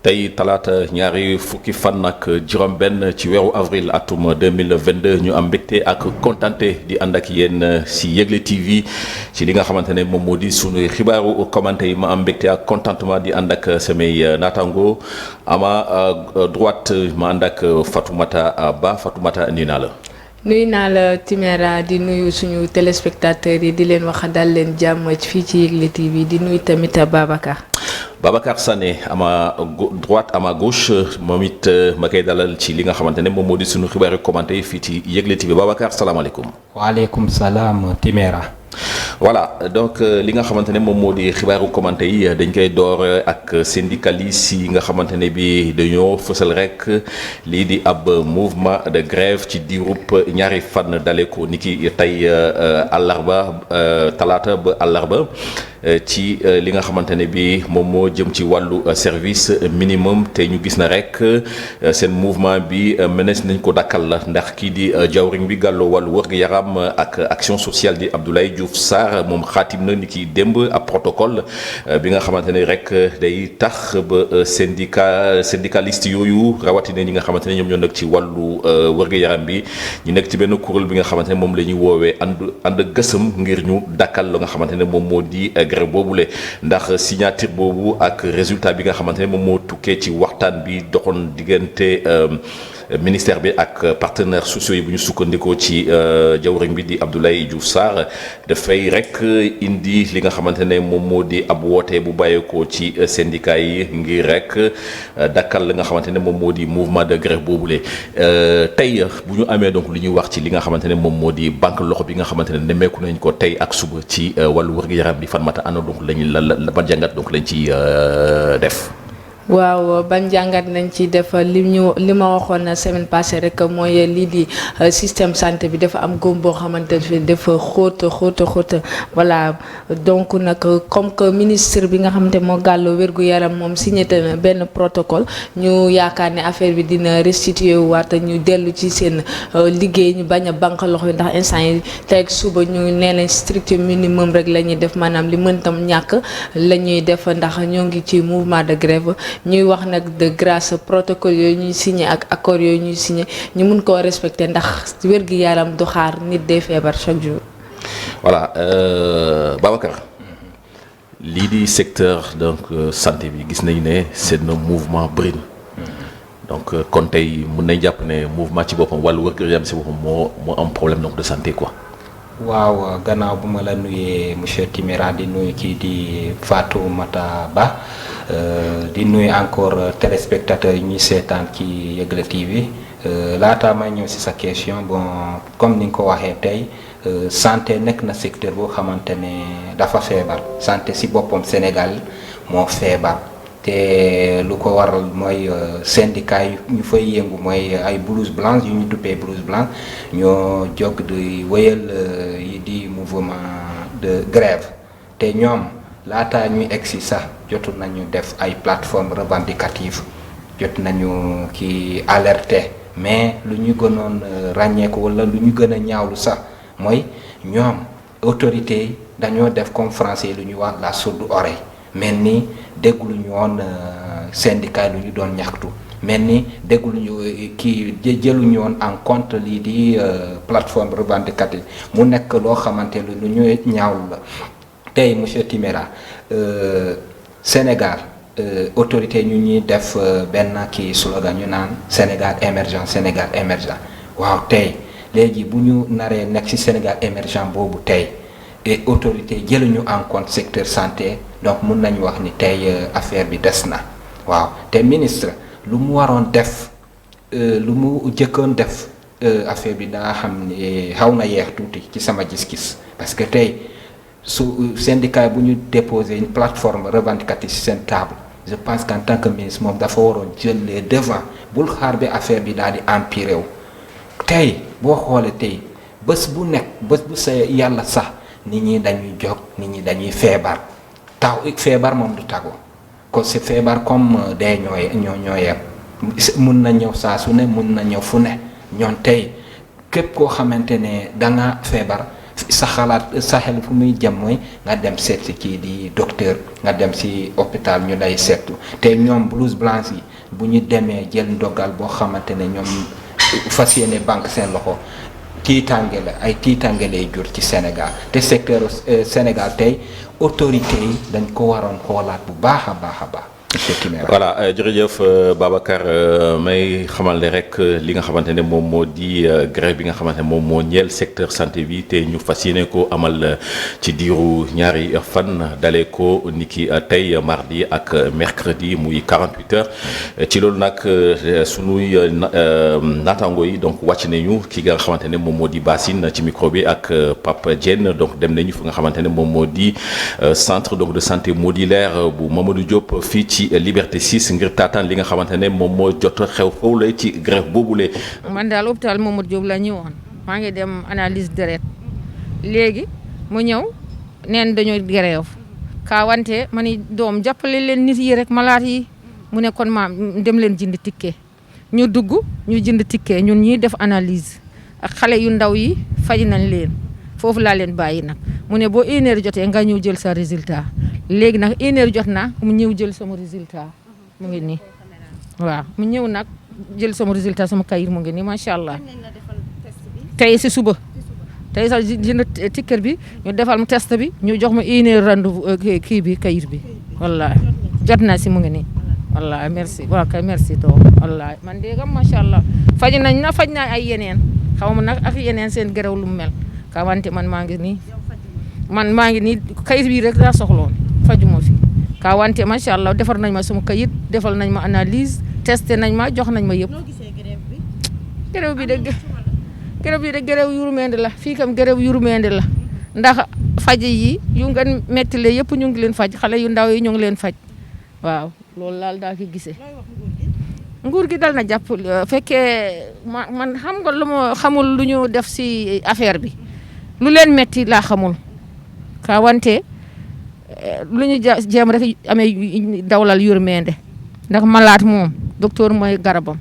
tey talaata ñaari fukki fan ak juróom-benn ci weeru avril atum 2022 ñu am mbégte ak kontante di ànd ak yéen si Yegle TV ci li nga xamante ne moom moo di sunu xibaaru commenté yi ma am mbégte ak contentement di ànd ak samay naataango ama droite ma ànd ak Fatoumata Ba Fatoumata nuyu naa la. nuyu naa la Timéra di nuyu suñu téléspectateurs yi di leen wax dal leen jàmm fii ci Yegle TV di nuyu tamit Babacar Sané à ma droite à ma gauche moom it ma koy dalal ci li nga xamante ne moom moo di suñu xibaar yu commenté fii ci Yegle TV Babacar salaamaaleykum. waaleykum salaam Timéra. voilà donc li nga xamante ne moom moo di xibaaru commenté yi dañ koy door ak syndicalistes yi nga xamante ne bi dañoo fësal rek lii di ab mouvement de grève ci diirub ñaari fan dale ko ni ki tey àllarba talaata ba àllarba ci li nga xamante ne bi moom moo jëm ci wàllu service minimum te ñu gis na rek seen mouvement bi mënees nañ ko dakkal la ndax kii di jawriñ bi gàlloo wàllu wërgu-yaram ak action sociale di Abdoulaye Diouf Sarr moom xaatim na ni ki démb ab protocole bi nga xamante ne rek day tax ba syndicaliste yooyu rawatina ñi nga xamante ne ñoom ñoo nekk ci wàllu wërgu-yaram bi ñu nekk ci benn kuréel bi nga xamante ne moom la ñuy woowee ànd gësëm ngir ñu dakkal la nga xamante ne moom moo di grève boobule ndax signature boobu ak résultat bi nga xamante ne moom moo tukkee ci waxtaan bi doxoon diggante ministère bi ak partenaires sociaux yi bu ñu sukkandikoo ci jawriñ bi di Abdoulaye Diouf Sarr dafay rek indi li nga xamante ne moom moo di ab woote bu bàyyeekoo ci syndicat yi ngir rek dakkal li nga xamante ne moom moo di mouvement de grève boobule tey bu ñu amee donc li ñuy wax ci li nga xamante ne moom moo di banque loxo bi nga xamante ne nemmeeku nañ ko tey ak suba ci wàllu wërgu-yaram bi fan mata ana donc lañu la ban jàngat donc lañ ci def. waaw ban jàngat nañ ci def li ma waxoon semaine passée rek mooy lii di système santé bi dafa am góom boo xamante ne dafa xóot voilà donc nag comme que ministre bi nga xamante moo gàllu wér-gu-yaram moom signé na benn protocole ñu yaakaar ne affaire bi dina restituer waat ñu dellu ci seen liggéey ñu bañ a banque loxo yi ndax instant yi tey suba ñu nee nañ strict minimum rek la ñuy def maanaam li mëntam ñàkk la ñuy def ndax ñoo ngi ci mouvement de grève ñuy wax nag de grâce protocole yooyu ñuy signé ak accord yooyu ñuy signé ñu mun koo respecté ndax wér-gi-yaram du xaar nit day feebar chaque jour. voilà Babacar lii di secteur donc santé bi gis nañu ne seen mouvement bëri na donc kon tey mun nañ jàpp ne mouvement ci boppam wàllu wér-gu-yaram si boppam moo am problème donc de santé quoi. waaw gannaaw bu ma la nuyee monsieur Timéra di nuyu kii di Fatoumata Ba di nuyu encore téléspectateurs yi ñuy seetaan ci Yegle TV laataa may ñëw ci sa question bon comme ni nga ko waxee tey santé nekk na secteur boo xamante ne dafa feebar santé ci boppam Sénégal moo feebar te lu ko waral mooy syndicat yi ñu fay yëngu mooy ay blouse blanche yu ñu duppee blouse blanche ñoo jóg di wéyal yi di mouvement de grève te ñoom laataa ñuy egsi sax jotu nañu def ay plateforme revendicative jot nañu ki alerter mais lu ñu gënoon ràññeeku wala lu ñu gën a ñaawlu sax mooy ñoom autorités yi dañoo def comme français lu ñuy wax la sourde oreille mel ni déggluñu woon syndicat lu ñu doon ñaxtu mel ni déggluñu kii jëluñu woon en compte lii di plateforme revendicative mu nekk loo xamante lu ñu ñaawlu la tey monsieur Timéra Sénégal autorité ñu ñuy def benn kii slogan ñu naan Sénégal émergent waaw tey léegi bu ñu naree nekk ci Sénégal émergent boobu tey et autorité jëluñu en compte secteur santé donc mun nañu wax ni tey affaire bi des na waaw te ministre lu mu waroon def lu mu jëkkoon def affaire bi daa xam ne xaw na yeex tuuti ci sama gis-gis parce que tey su syndicat bu ñu déposer une plateforme revendicative ci seen table je pense qu'en tant que ministre moom dafa waroon jël les devants bul xaar bi affaire bi daal di empirer wu tey boo xoolee tey bés bu sa yàlla sax nit ñi dañuy jóg nit ñi dañuy feebar feebar moom du tàggoo ko c'est feebar comme dee ñoo yem mun na ñëw saa su ne mun na ñëw fu ne ñoon tey képp koo xamante ne da nga feebar sa xalaat sa xel fu muy jëm mooy nga dem seet si kii di docteur nga dem si hôpital ñu lay seetu te ñoom blouse blanche yi bu ñu demee jël ndogal boo xamante ne ñoom fas yéene banque seen loxo tiitange la ay tiitange lay jur ci Sénégal te secteur Sénégal tey autorité yi dañ ko waroon xoolaat bu baax a baax a baax. voilà jërëjëf Babacar may xamal ne rek li nga xamante ne moom moo di grève bi nga xamante ne moom moo ñeel secteur santé bi te ñu fas yéene ko amal ci diiru ñaari fan dalee ko niki tey mardi ak mercredi muy 48 heures ci loolu nag sunuy naataango yi donc wàcc nañu ki nga xamante ne moom moo di Basine ci micro bi ak Pape Diène donc dem nañu fi nga xamante ne moom moo di centre donc de santé modulaire bu Mamadou Diop fii ci Liberté 6 ngir taataan li nga xamante ne moom moo jot xew foofu la ci grève boobule. man daal hôpital Mamadou Diop la ñëwoon maa ngi dem analyse deret léegi mu ñëw neen dañoo grève kaa wante ma ni doom jàppale leen nit yi rek malade yi mu ne kon maam dem leen jënd ticket ñu dugg ñu jënd ticket ñun ñuy def analyse ak xale yu ndaw yi faj nañ leen foofu laa leen bàyyi nag mu ne boo 1 heure jotee nga ñëw jël sa résultat. léegi nag 1 heure jot na mu ñëw jël sama résultat mu ngi nii waaw mu ñëw nag jël sama résultat sama kayit mu ngi nii macha allah tey si suba tey sax jënd ticket bi ñu defal mu test bi ñu jox ma 1 heure rendez-vous kii bi kayit bi wallaahi jot naa si mu ngi nii wallaahi merci waaw kay merci doom wallaahi man de gam macha allah faj naa ay yeneen xaw ma nag ak yeneen seen gërëw lu mu mel ka wante man maa ngi nii kayit bi rek daa soxloon fajuma fi ka wante macha allah defar nañ ma sama kayit defal nañ ma analyse testé nañ ma jox nañ ma yëpp. grève bi de grève yurmende la fii kam grève yurmende la ndax faj yi yu ngeen mettile yëpp ñu ngi leen faj xale yu ndaw yi ñu ngi leen faj waaw loolu laal daa ki gisee. nguur gi dal na jàpp fekkee man xam nga lu ma xamul lu ñu def si affaire bi lu leen metti laa xamul ka wante lu ñu jéem rek amee dawlal yurmende ndax malaat moom docteur mooy garabam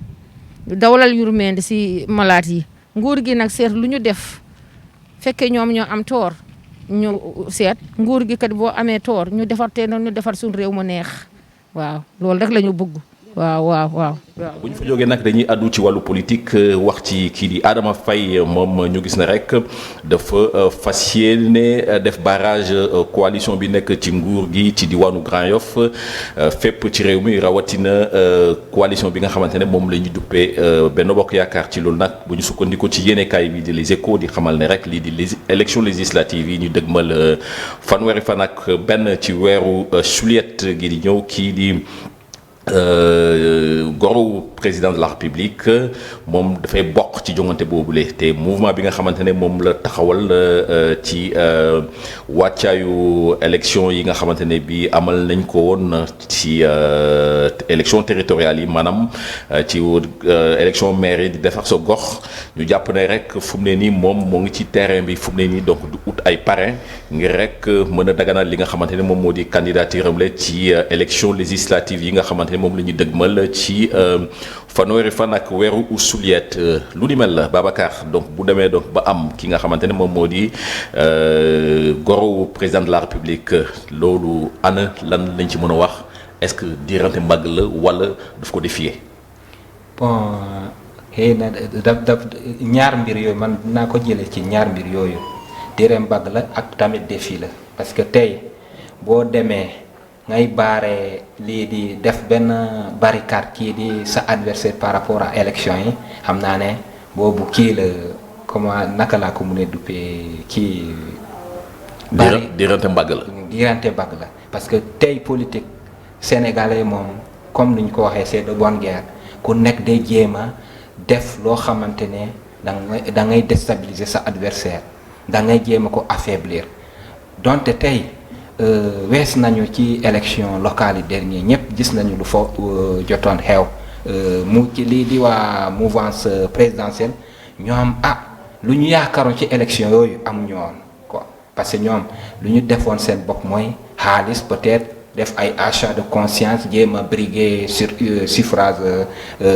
dawlal yurmende si malaat yi nguur gi nag seet lu ñu def fekkee ñoom ñoo am toor ñu seet nguur gi kat boo amee toor ñu defar te ñu defar suñu réew mu neex waaw loolu rek la ñu bëgg waaw. bu ñu fa jógee nag dañuy àddu ci wàllu politique wax ci kii di Adama Faye moom ñu gis ne rek dafa fas yéene def barrage coalition bi nekk ci nguur gi ci diwaanu Grand Yoff fépp ci réew mi rawatina coalition bi nga xamante ne moom la ñu duppee Benno Bokk Yaakaar ci loolu nag bu ñu sukkandikoo ci yéenekaay bi di Les Échos di xamal ne rek lii di élection législative yi ñu dëgmal fanweeri fan ak benn ci weeru juillet gi di ñëw kii di. Goro président de la République moom dafay bokk ci jongante boobule te mouvement bi nga xamante ne moom la taxawal ci wàccaayu élection yi nga xamante ne bi amal nañ ko woon ci élection territoriale yi maanaam ci élection maire yi di defar sa gox ñu jàpp ne rek fu mu ne nii moom moo ngi ci terrain bi fu mu ne nii donc du ut ay parrain ngir rek mën a daganal li nga xamante ne moom moo di candidature am la ci élection législative yi nga xamante ne moom la ñu dëgmal ci fanweeri fan ak weeru suliet lu ni mel la Babacar donc bu demee donc ba am ki nga xamante ne moom moo di goro président de la République loolu ana lan lañ ci mën a wax est-ce que diirante mbagg la wala daf ko défier. bon xëy na daf ñaar mbir yooyu man naa ko jëlee ci ñaar mbir yooyu diirante mbagg la ak tamit défi la parce que tey boo demee. ngay baare lii di def benn barricade kii di sa adversaire par rapport à élection yi xam naa ne boobu kii la comment naka laa ko mën a duppee kii. diirante mbagg la. diirante mbagg la parce que tey politique sénégalais moom comme ni ñu ko waxee c'est de bonne guerre ku nekk day jéem a def loo xamante ne da ngay déstabiliser sa adversaire da ngay jéem a ko affaiblir donte tey. wees nañu ci élection locale yi dernier ñëpp gis nañu lu fa jotoon xew mu ci lii di waa mouvance présidentielle ñoom lu ñu yaakaaroon ci élection yooyu amuñu woon quoi parce que ñoom lu ñu defoon seen bopp mooy xaalis peut-être def ay achat de conscience jéem a briguer sur suffrage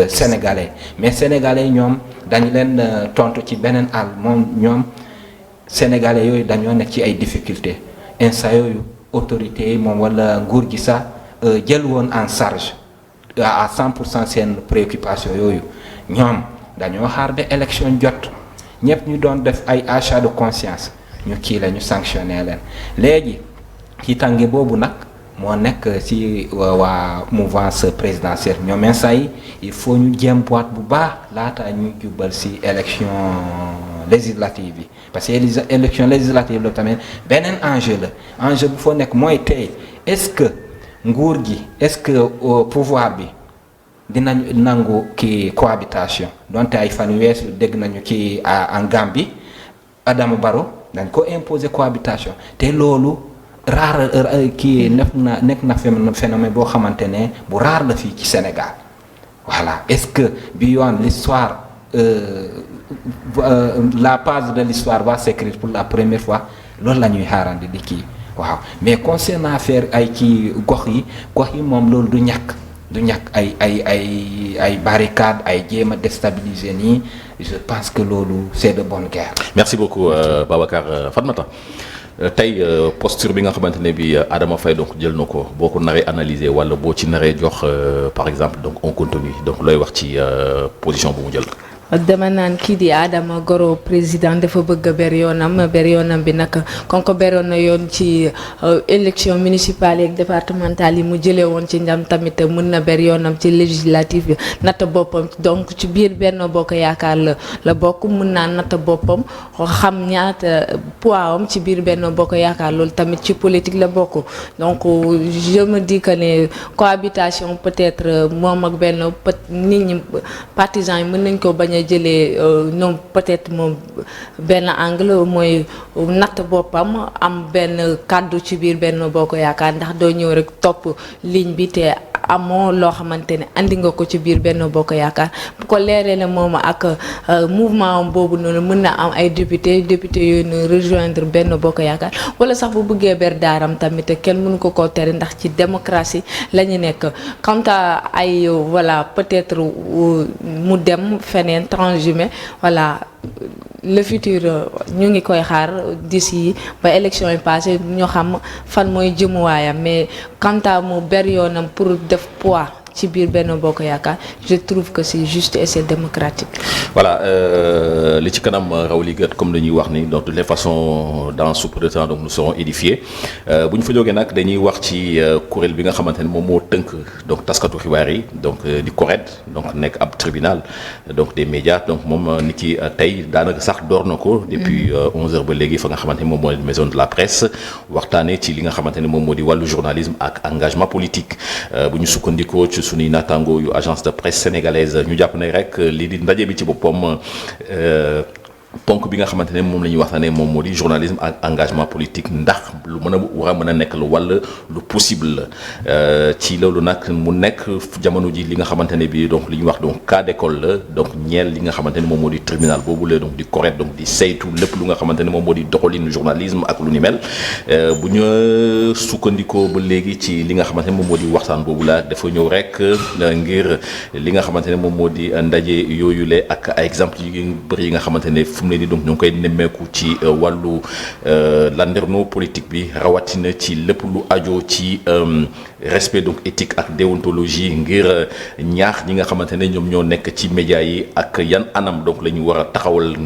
sénégalais mais sénégalais ñoom dañu leen tontu ci beneen àll moom ñoom sénégalais yooyu dañoo nekk ci ay difficultés instant yooyu autorités yi moom wala nguur gi sax jël woon en charge à 100% seen préoccupation yooyu ñoom dañoo xaar ba élection jot ñëpp ñu doon def ay achat de conscience ñu kii la ñu sanctionné leen léegi ci tànge boobu nag moo nekk ci waa mouvance présidentielle ñoom instant yi il faut ñu jéemboot bu baax laata ñu jubal ci élection législative yi parce que élection législative la tamit beneen enjeu la enjeu bu foo nekk mooy tey est-ce que nguur gi est-ce que pouvoir bi dinañ nangu ki cohabitation donte ay fan yu weesu dégg nañu ki en Gambie Adama Barrow dañ ko imposer cohabitation te loolu rare kii nekk na phénomène boo xamante ne bu rare la fii ci Sénégal voilà est-ce que bi yoon l'histoire la page de l'histoire va s'écrire pour la première fois loolu la ñuy xaarandi di kii waaw mais concernant affaire ay kii gox yi moom loolu du ñàkk ay barricades ay jéem a déstabiliser nii je pense que loolu c'est de bonne guerre. Merci beaucoup Babacar Fatmata tey posture bi nga xamante ne bi Adama Faye donc jël na ko boo ko naree analyser wala boo ci naree jox par exemple donc un contenu donc looy wax ci position bu mu jël. dama naan kii di Adama Barrow président dafa bëgg a ber yoonam bi nag kon ko beroon na yoon ci élection municipale yeeg départementale yi mu jëlee woon ci ndam tamit mën na ber yoonam ci législative yi natt boppam donc ci biir Benno Bokk Yaakaar la bokk mën naa natt boppam xam ñaata poids am ci biir Benno Bokk Yaakaar loolu tamit ci politique la bokk donc je me dis que ne cohabitation peut-être moom ak Benno nit ñi partisans yi mën nañ ko bañ a jëlee ñoom peut-être moom benn angle mooy natt boppam am benn kàddu ci biir Benno Bokk Yaakaar ndax doo ñëw rek topp ligne bi te amoo loo xamante ne andi nga ko ci biir Benno Bokk Yaakaar bu ko leeree ne moom ak mouvement am boobu noonu mën na am ay député yooyu nu rejoindre Benno Bokk Yaakaar wala sax bu bëggee ber daaram tamit kenn mënu ko koo tere ndax ci démocratie la ñu nekk quant à ay voilà peut-être mu dem feneen transhumé voilà le futur ñu ngi koy xaar d'ici ba élection yi passé ñoo xam fan mooy jëmuwaayam mais quant à mu ber yoonam pour def poids ci biir Benno Bokk Yaakaar je trouve que c'est juste et c'est démocratique. voilà li ci kanam raw li gët comme dañuy wax ni donc de toute façon dans sous peu de temps donc nous serons édifiés bu ñu fa jógee nag dañuy wax ci kuréel bi nga xamante ne moom moo tënk donc taskatu xibaar yi donc di CORED donc nekk ab tribunal donc des médias donc moom ni ki tey daanaka sax door na ko. depuis 11h ba léegi fa nga xamante ne moom moo di maison de la presse waxtaanee ci li nga xamante ne moom moo di wàllu journalisme ak engagement politique bu ñu sukkandikoo ci suñuy naataango yu agence de presse sénégalaise ñu jàpp ne rek lii di ndaje bi ci boppam ponk bi nga xamante ne moom la ñuy waxtaanee moom moo di journalisme ak engagement politique ndax lu war a mën a nekk lu wala lu possible la ci loolu nag mu nekk jamono ji li nga xamante ne bi donc li ñuy wax donc cas d'école la donc ñeel li nga xamante ne moom moo di tribunal boobu la donc di CORED donc di saytu lépp lu nga xamante ne moom moo di doxalinu journalisme ak lu ni mel bu ñu sukkandikoo ba léegi ci li nga xamante ne moom moo di waxtaan boobu la dafa ñëw rek ngir li nga xamante ne moom moo di ndaje yooyu le ak ay exemple yu bëri yi nga xamante ne fu mu ne nii donc ñu ngi koy nemmeeku ci wàllu landerneau politique bi rawatina ci lépp lu ajo ci respect donc éthique ak déontologie ngir ñaax ñi nga xamante ne ñoom ñoo nekk ci médias yi ak yan anam donc la ñu war a taxawal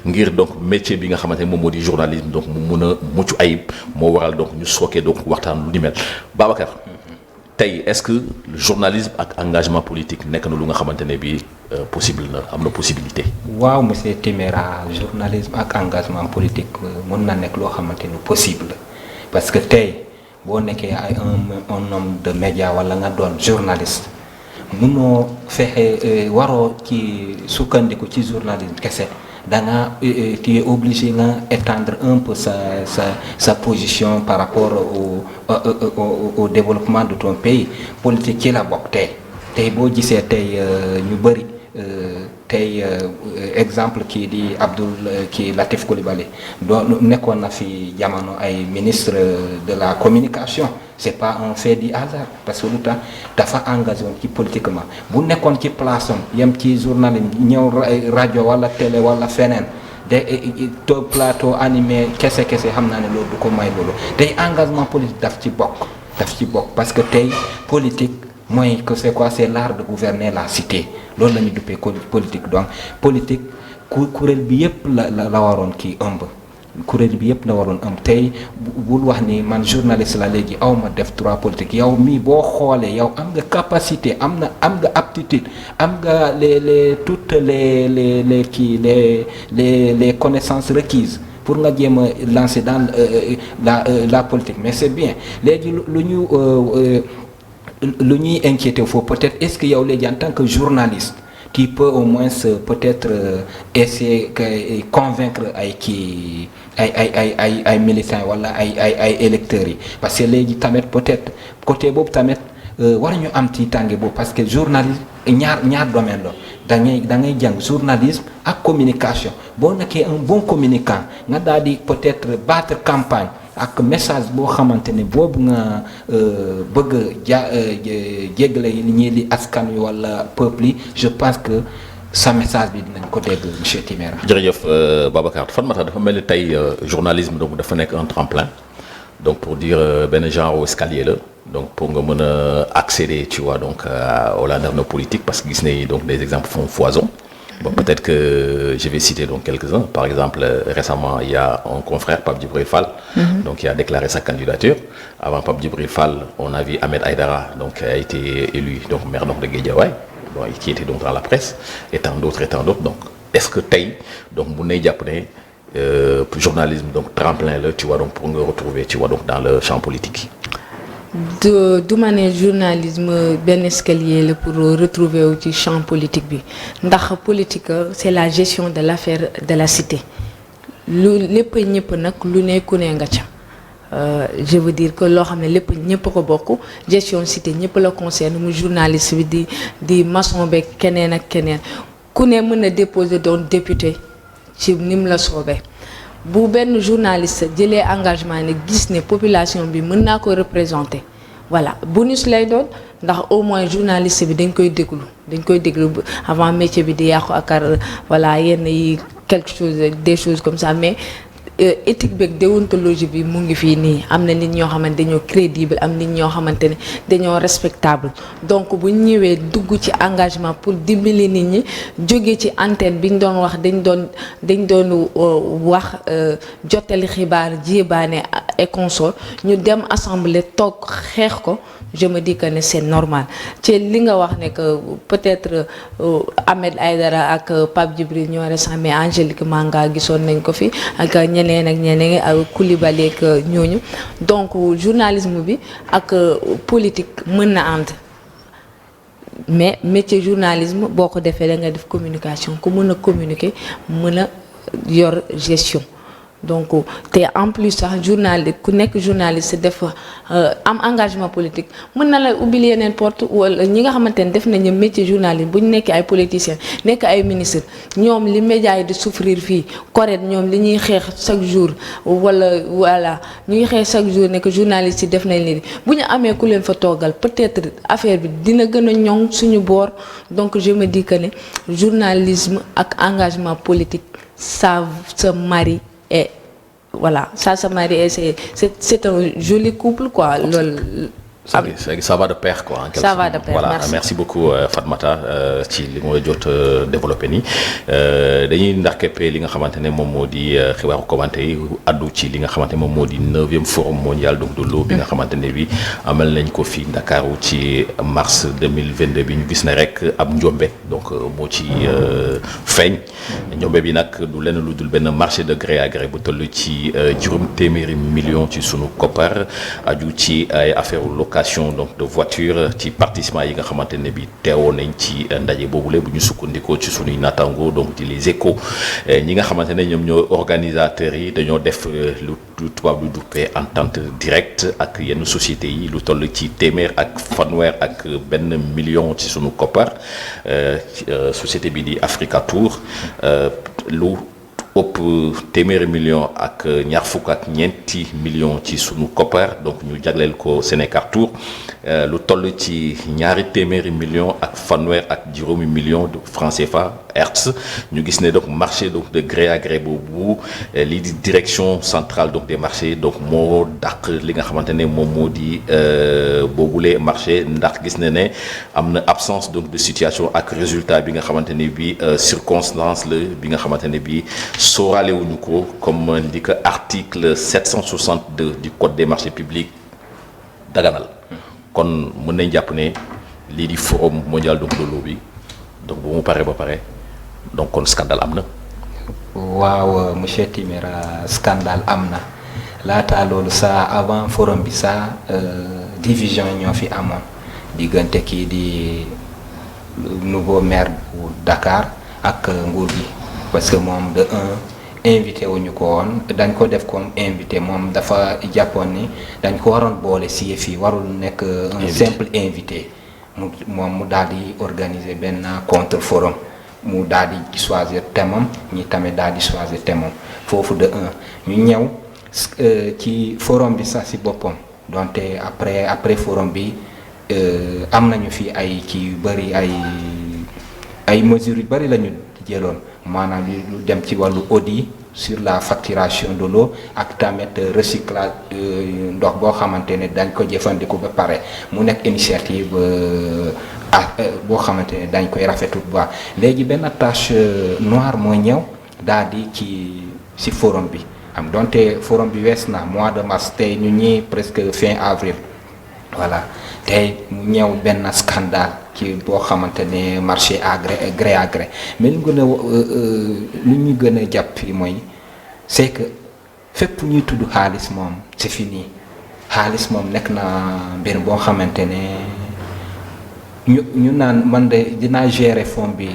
ngir donc métier bi nga xamante ne moom moo di journalisme donc mu mun a mucc ayib moo waral donc ñu sookee donc waxtaan lu ni mel Babacar tey est-ce que journalisme ak engagement politique nekk na lu nga xamante ne bi possible na am na possibilité. waaw monsieur Timéra journalisme ak engagement politique mën na nekk loo xamante ni possible parce que tey boo nekkee ay un homme de média wala nga doon journaliste mënoo fexe waroo ci sukkandiku ci journalisme kese da nga tu es obligé nga étendre un peu sa position par rapport au développement de ton pays politique ci la bokk tey boo gisee tey ñu bëri tey exemple kii di kii Latif Coulibaly doo nekkoon na fi jamono ay ministre de la communication c'est pas un fait du hasard parce que lu tax dafa engagé woon ci politiquement bu nekkoon ci place am yem ci journalisme ñëw rajo wala télé wala feneen toog plateau animé kese xam naa ne loolu du ko may loolu tey engagement politique daf ci bokk parce que tey politique mooy que c'est quoi, c'est l'art de gouverner la cité loolu la ñu duppee politique. Donc politique kuréel bi yëpp la waroon kii ëmb kuréel bi yëpp la waroon ëmb tey bul wax ni man journaliste la léegi aw ma def droit politique yow mii boo xoolee yow am nga capacité am nga aptitude am nga toutes les connaissances requises pour nga jéem a lancer dans la politique. Mais c'est bien léegi lu ñuy inquiété foofu peut-être est-ce que yow léegi en tant que journaliste qui peut au moins peut-être essayer convaincre ay militants wala ay électeurs yi parce que léegi tamit peut-être côté boobu tamit war ñu am ci tànge boobu parce que journalisme ñaar domaine la da ngay jàng journalisme ak communication boo nekkee un bon communicant nga daal di peut-être battre campagne ak message boo xamante ne boobu nga bëgg jéggale ñii di askan wi wala peuple yi je pense que sa message bi dinañ ko dégg monsieur Timéra. jërëjëf Babacar Fatmata dafa mel ni tey journalisme donc dafa nekk un tremplin donc pour dire benn genre escalier la donc pour nga mën a accéder tu vois donc au landerneau politique parce que gis nañ donc des exemples font foison. Bon, peut-être que je vais citer donc quelques-uns. Par exemple, récemment, il y a un confrère, Pape Djibril Fall, donc qui a déclaré sa candidature. Avant Pape Djibril Fall, on a vu Ahmed Aïdara, donc qui a été élu donc maire de Guédiawaye, bon, qui était donc dans la presse, et tant d'autres. Donc, est-ce que tey donc bu ne jàpp ne journalisme donc tremplin là, tu vois donc pour nga retrouver tu vois donc dans le champ politique. du ma ne journalisme benn escalier la pour retrouver wu ci champ politique bi ndax politique c'est la gestion de l'affaire de la cité lu lépp ñëpp nag lu ne ku ne nga ca je veux dire que loo xam ne lépp ñëpp ko bokk gestion cité ñëpp la concerne mu journaliste bi di maçon beeg keneen ak keneen ku ne mën a déposer doon député ci ni mu la soobee. bu benn journaliste jëlee engagement ne gis ne population bi mën naa ko représenter voilà bonus lay doon ndax au moins journaliste bi dañ koy déglu avant métier bi di yàqu ak voilà yenn yi quelque chose des choses comme ça mais éthique beeg déontologie bi mu ngi fii nii am na nit ñoo xamante dañoo crédible am nit ñoo xamante ne dañoo respectable donc bu ñu ñëwee dugg ci engagement pour dimbali nit ñi jóge ci antenne bi ñu doon wax dañ doon wax jottali xibaar jébaane et consort ñu dem assemblée toog xeex ko je me dis que ne c'est normal ci li nga wax ne que peut-être Ahmed Aïdara ak Pape Djibril ñoo récent mais Angélique Manga gisoon nañ ko fi ak ñeneen ak Coulibaly ak ñooñu donc journalisme bi ak politique mën na ànd mais métier journalisme boo ko defee da nga def communication ku mën a communiquer mën a yor gestion donc te en plus sax journaliste ku nekk journaliste def am engagement politique mën na la ubbil yeneen porte wala ñi nga xamante ne def nañu métier journaliste bu ñu nekkee ay politiciens nekk ay ministres ñoom li médias yi di souffrir fii correct ñoom li ñuy xeex chaque jour voilà ñuy xeex chaque jour nekk journaliste yi def nañ leen bu ñu amee ku leen fa toogal peut-être affaire bi dina gën a ñoŋ suñu boor donc je me dis que ne journalisme ak engagement politique ça se marie. Et voilà, ça se marie et c'est un joli couple quoi. Ça va de pair quoi. Ça va de pair. Voilà, merci beaucoup Fatmata ci li nga jot développé nii dañuy ndax keppe li nga xamante ne moom moo di xibaaru commenté yi addu ci li nga xamante ne moom moo di 9e forum mondial donc de l'eau bi nga xamante ne bi amal nañ ko fii Ndakaaru ci mars 2022 bi ñu gis ne rek ab njombe donc moo ci feeñ njombe bi nag du lenn lu dul benn marché de gré à gré bu toll ci juróom téeméeri millions ci sunu koppar aju ci ay affaire location donc de voiture ci participants yi nga xamante ne bi teewoon nañ ci ndaje boobule bu ñu sukkandikoo ci sunuy naataango donc di les échos ñi nga xamante ne ñoom ñoo organisateurs yi dañoo def lu tubaab lu duppee entente directe ak yenn sociétés yi lu toll ci téeméer ak fanweer ak benn million ci sunu koppar société bi di Africa Tour lu ëpp téeméeri millions ak ñaar fukk ak ñeenti millions ci sunu koppar donc ñu jagleel ko Sénécartour lu toll ci ñaari téeméeri millions ak fanweer ak juróomi millions de francs CFA Hertz ñu gis ne donc marché donc de gré à gré boobu lii di direction centrale donc des marchés donc moo dàq li nga xamante ne moom moo di boobule marché ndax gis na ne am na absence donc de situation ak résultat bi nga xamante ne bi circonstance la bi nga xamante ne bi sóoraale wuñu ko comme di ko article 762 du code des marchés publics daganal kon mën nañ jàpp ne lii di forum mondial donc de l'eau bi donc bu mu paree ba pare donc kon scandale am na. waaw monsieur Timéra scandale am na laata loolu sa avant forum bi sa division ñoo fi amoon diggante kii di nouveau maire bu Dakar ak nguur gi parce que moom de invité wuñu ko woon dañ ko def comme invité moom dafa jàppoon ni dañ ko waroon boole si yëf yi warul nekk un simple invité moom mu daal di organiser benn contre forum mu daal di choisir thème am ñi tamit daal di choisir thème am foofu de ñu ñëw ci forum bi sax si boppam donte après forum bi am nañu fi ay kii yu bëri ay mesures yu bëri la ñu jëloon maanaam lu dem ci wàllu audit sur la facturation de l'eau ak tamit recyclage ndox boo xamante ne dañ ko jëfandiku ba pare mu nekk initiative boo xamante ne dañ koy rafetlu bu baax léegi benn tache noire moo ñëw daal di ci forum bi am donte forum bi wees na mois de mars tey ñu ñi presque fin avril voilà tey mu ñëw benn scandale ci boo xamante ne marché à gré à gré mais lu ñu gën a jàpp fii mooy c'est que fépp ñuy tudd xaalis moom c'est fini xaalis moom nekk na mbir boo xamante ne ñu naan man de dinaa gérer fonds bi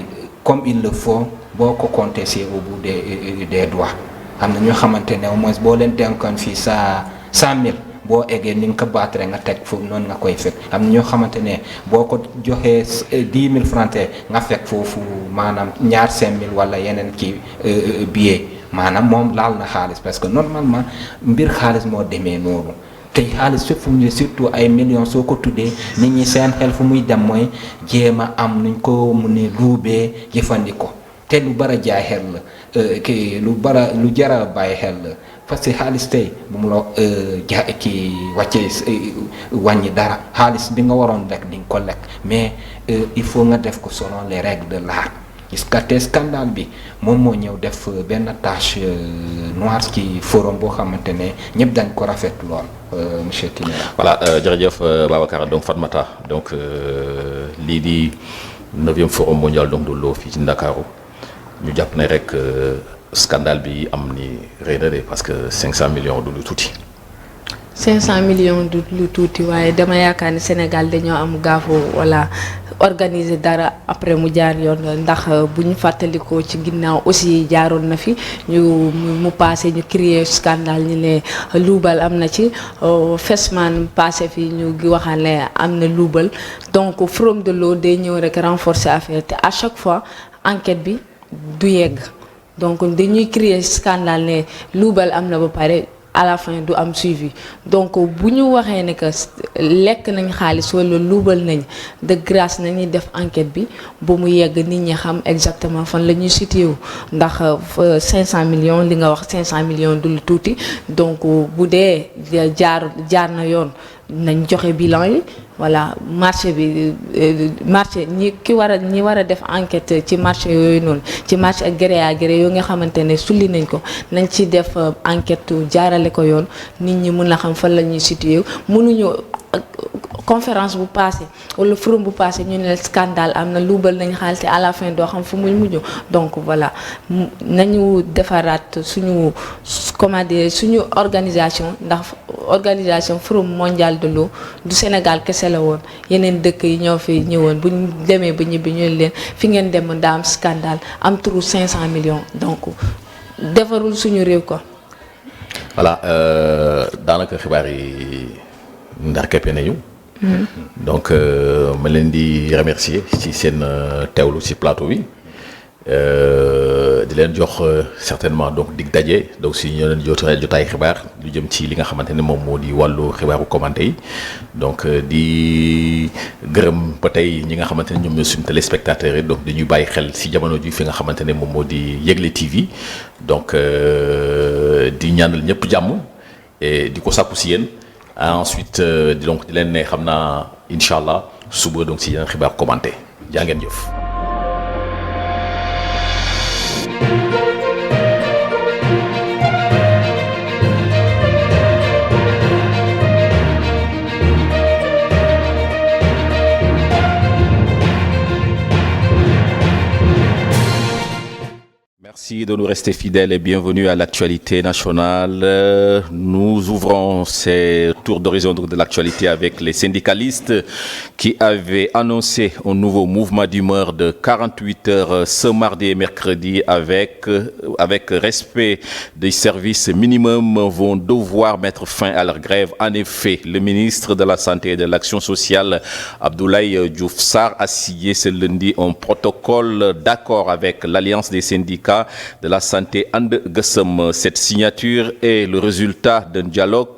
comme il le faut boo ko compter c'est au bout des doigts am na ñoo xamante ne au moins boo leen dénkoon fii 100 000 boo eggee ni nga ko baatare nga teg foofu noonu nga koy fekk am na ñoo xamante ne boo ko joxee 10 000 francs nga fekk foofu maanaam ñaar 5 000 wala yeneen kii billet maanaam moom laal na xaalis parce que normalement mbir xaalis moo demee noonu tey xaalis fépp fu mu surtout ay millions soo ko tuddee nit ñi seen xel fu muy dem mooy jéem a am nuñ ko mu ne luubee jëfandikoo te lu bara jaay xel la kii lu jara bàyyi xel la parce que xaalis tey bu mu la ki wàccee wàññi dara xaalis bi nga waroon lekk di nga ko lekk mais il faut nga def ko selon les règles de l'art gis nga te scandale bi moom moo ñëw def benn tache noire ci forum boo xamante ne ñëpp dañ ko rafet lool monsieur Timéra. voilà jërëjëf Babacar donc Fatmata donc lii di 9e forum mondial donc de l'eau fii ci Ndakaaru ñu jàpp ne rek scandale bi am ni rëy na de parce que 500 millions du lu tuuti. 500 millions du lu tuuti waaye dama yaakaar ni Sénégal dañoo am gaafu wala organiser dara après mu jaar yoon ndax bu ñu fàttalikoo ci ginnaaw aussi jaaroon na fi mu passé ñu créer scandale ñu ne luubal am na ci Fesman passé fi ñu waxaan ne am na luubal donc forum de l'eau day ñëw rek renforcer affaire te à chaque fois enquête bi du yegg donc dañuy créer scandale ne luubal am na ba pare à la fin du am suivi donc bu ñu waxee ne que lekk nañ xaalis wala luubal nañ de grâce nañuy def enquête bi ba mu yegg nit ñi xam exactement fan la ñuy situé wu ndax 500 millions li nga wax 500 millions du lu tuuti donc bu dee jaar na yoon nañ joxe bilan yi voilà marché bi marché ñi war a def enquête ci marché yooyu noonu ci marché ak gré à gré yoo nga xamante ne sulli nañ ko nañ ci def enquête jaarale ko yoon nit ñi mën a xam fan la ñuy situé mënuñu conférence bu passé wala forum bu passé ñu ne scandale am na luubal nañ xaalis te à la fin doo xam fu muy mujj donc voilà nañu defaraat suñu comment dire suñu organisation ndax organisation forum mondial de l'eau du Sénégal kese la woon yeneen dëkk yi ñoo fi ñëwoon bu ñu demee ba ñibbi ñu leen fi ngeen dem daa am scandale am turu 500 millions donc defarul suñu réew ko. voilà daanaka xibaar yi ndar keppe nañu. donc ma leen di remercier ci seen teewlu ci plateau bi di leen jox certainement donc dig daje donc si ñu leen jotaay xibaar lu jëm ci li nga xamante ne moom moo di wàllu xibaaru commenté yi donc di gërëm ba tey ñi nga xamante ne ñoom ñoo suñu téléspectateurs yi donc dañuy bàyyi xel si jamono ji fi nga xamante ne moom moo di Yegle TV donc di ñaanal ñëpp jàmm et di ko sàkku si yéen ensuite di leen ne xam naa incha allah suba donc si yeneen xibaar commenté jaa ngeen jëf. Merci de nous rester fidèles et bienvenue à l'actualité nationale. Nous ouvrons ces tours d'horizon de l'actualité avec les syndicalistes qui avaient annoncé un nouveau mouvement d'humeur de 48 heures ce mardi et mercredi avec respect des services minimums vont devoir mettre fin à leur grève. En effet, le ministre de la Santé et de l'Action sociale, Abdoulaye Diouf Sarr, a signé ce lundi un protocole d'accord avec l'Alliance des syndicats de la santé And Gueusseum. Cette signature est le résultat d'un dialogue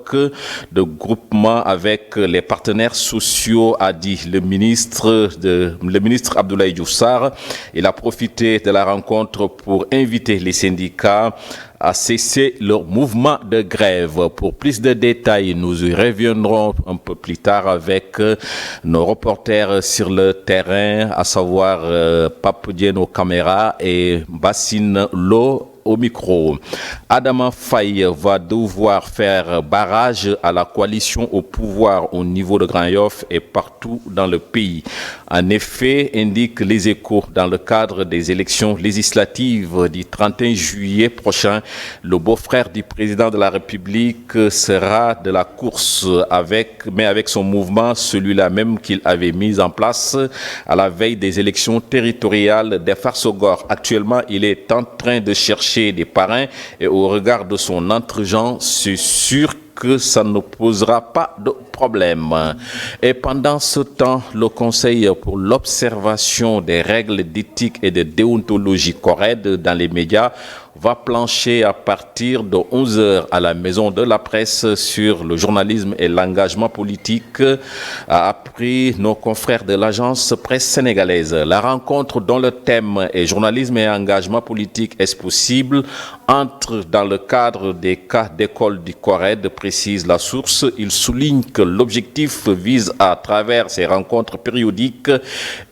de groupement avec les partenaires sociaux, a dit le ministre Abdoulaye Diouf Sarr. Il a profité de la rencontre pour inviter les syndicats à cesser leur mouvement de grève. Pour plus de détails, nous y reviendrons un peu plus tard avec nos reporters sur le terrain, à savoir Pape Diène aux caméras et Bassine Lo au micro. Adama Faye va devoir faire barrage à la coalition au pouvoir au niveau de Grand Yoff et partout dans le pays. En effet, indiquent les Échos, dans le cadre des élections législatives du 31 juillet prochain, le beau-frère du président de la République sera de la course mais avec son mouvement, celui-là même qu'il avait mis en place à la veille des élections territoriales des Farsogor. Actuellement, il est en train de chercher des parrains et au regard de son entregent, c'est sûr que ça ne posera pas de problème. Et pendant ce temps, le Conseil pour l'observation des règles d'éthique et de déontologie correcte dans les médias va plancher à partir de 11h à la Maison de la Presse sur le journalisme et l'engagement politique, a appris nos confrères de l'agence presse sénégalaise. La rencontre dont le thème est journalisme et engagement politique est-ce possible entre dans le cadre des cas d'école du CORED, précise la source. Il souligne que l'objectif vise à travers ces rencontres périodiques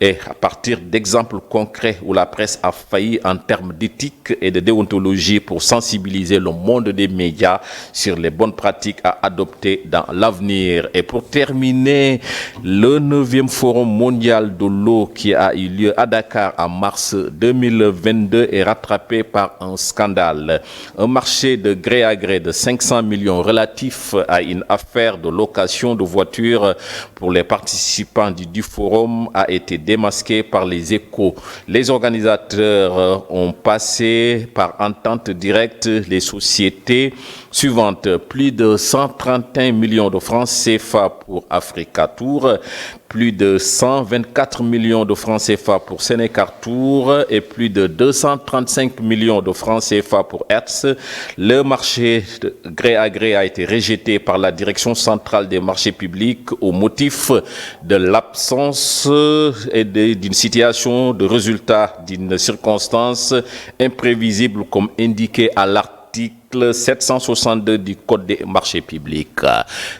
et à partir d'exemples concrets où la presse a failli en termes d'éthique et de déontologie pour sensibiliser le monde des médias sur les bonnes pratiques à adopter dans l'avenir. Et pour terminer, le 9e Forum mondial de l'eau qui a eu lieu à Dakar en mars 2022 est rattrapé par un scandale. Un marché de gré à gré de 500 millions relatif à une affaire de location de voitures pour les participants du forum a été démasqué par les Échos. Les organisateurs ont passé par entente directe les sociétés suivantes: plus de 131 millions de francs CFA pour Africa Tour, plus de 124 millions de francs CFA pour Sénécartour et plus de 235 millions de francs CFA pour Hertz. Le marché de gré à gré a été rejeté par la Direction centrale des marchés publics au motif de l'absence d'une situation de résultat d'une circonstance imprévisible comme indiqué à l'article 762 du Code des marchés publics.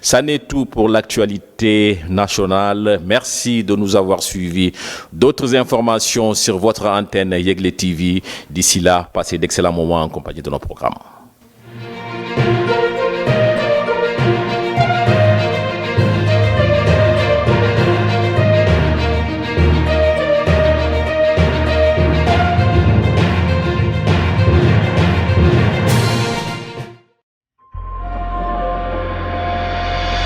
Ça n'est tout pour l'actualité nationale. Merci de nous avoir suivis. D'autres informations sur votre antenne Yegle TV. D'ici là, passez d'excellents moments en compagnie de nos programmes.